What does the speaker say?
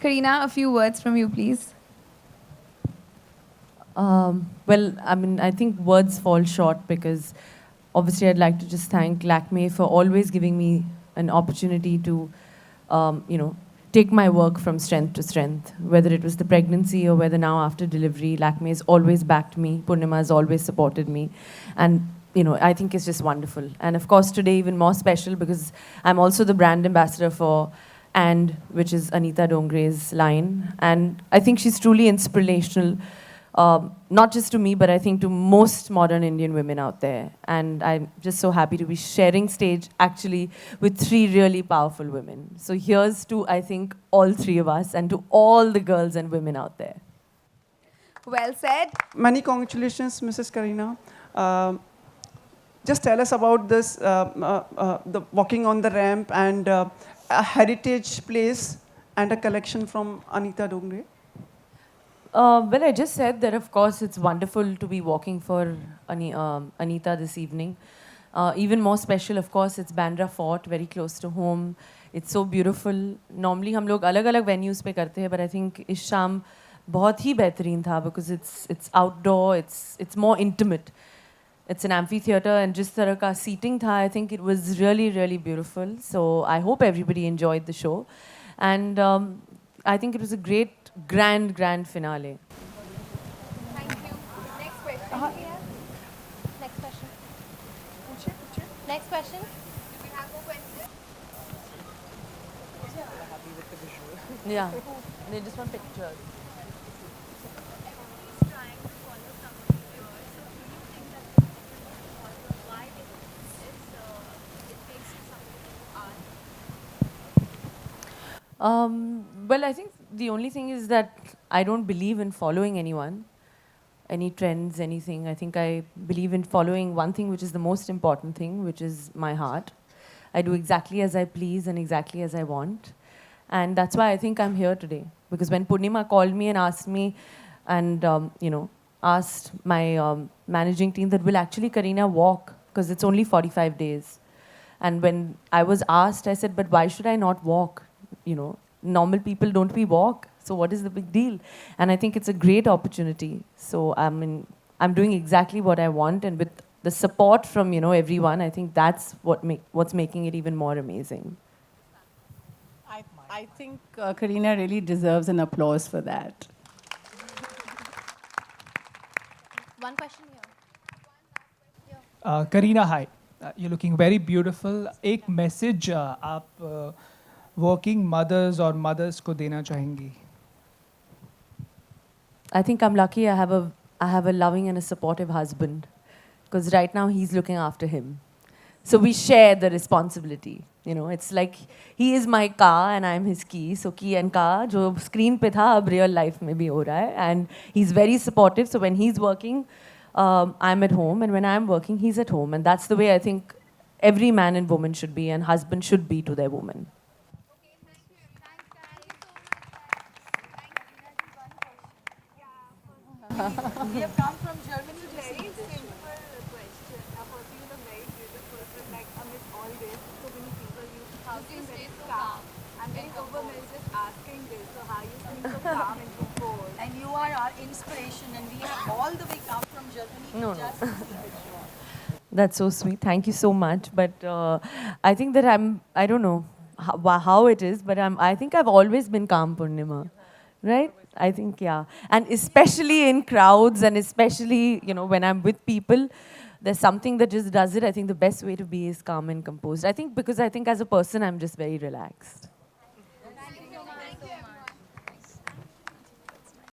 Kareena, a few words from you, please. Well, I mean, I think words fall short because obviously I'd like to just thank Lakme for always giving me an opportunity to, you know, take my work from strength to strength. Whether it was the pregnancy or whether now after delivery, Lakme has always backed me. Purnima has always supported me. And, you know, I think it's just wonderful. And of course, today even more special because I'm also the brand ambassador for And, which is Anita Dongre's line. And I think she's truly inspirational, not just to me, but I think to most modern Indian women out there. And I'm just so happy to be sharing stage actually with three really powerful women. So here's to, I think, all three of us and to all the girls and women out there. Well said. Many congratulations, Mrs. Kareena. Just tell us about this, the walking on the ramp and a heritage place and a collection from Anita Dongre. Well, I just said that, of course, it's wonderful to be walking for Anita this evening. Even more special, of course, it's Bandra Fort, very close to home. It's so beautiful. Normally, हम लोग अलग-अलग venues पे करते हैं, but I think इस शाम बहुत ही बेहतरीन था because it's outdoor, it's more intimate. It's an amphitheater and जिस तरह का seating था, I think it was really, really beautiful. So I hope everybody enjoyed the show. And I think it was a great, grand finale. Thank you. Next question. Next question. Next question. Do we have more questions? Yeah, they just want pictures. Well, I think the only thing is that I don't believe in following anyone, any trends, anything. I think I believe in following one thing, which is the most important thing, which is my heart. I do exactly as I please and exactly as I want. And that's why I think I'm here today. Because when Purnima called me and asked me, and you know, asked my managing team that will actually Kareena walk, because it's only 45 days. And when I was asked, I said, but why should I not walk? You know, normal people don't we walk, so what is the big deal? And I think it's a great opportunity. So I'm doing exactly what I want, and with the support from, you know, everyone, I think that's what's making it even more amazing. I think Kareena really deserves an applause for that. One question here. Kareena, hi. You're looking very beautiful. एक message आप working mothers or mothers को देना चाहेंगी? I think I'm lucky I have a loving and a supportive husband, because right now he's looking after him. So we share the responsibility. You know, it's like he is my car and I'm his key. So key and car, जो screen पे था, अब real life में भी हो रहा है. And he's very supportive. So when he's working, I'm at home, and when I'm working, he's at home. And that's the way I think every man and woman should be, and husband should be to their woman. Okay, thank you. Thanks, guys. We have come from Germany. Very simple question. For you look very beautiful, but like amidst all this, so many people use how to stay so calm. I'm very overwhelmed just asking this. So how you stay so calm and composed? And you are our inspiration, and we have all the way come from Germany No, to no. just see this show. That's so sweet. Thank you so much. But I think that I don't know how it is, but I think I've always been calm, Purnima. Right? I think, yeah. And especially in crowds, and especially, you know, when I'm with people, there's something that just does it. I think the best way to be is calm and composed. I think because I think as a person, I'm just very relaxed.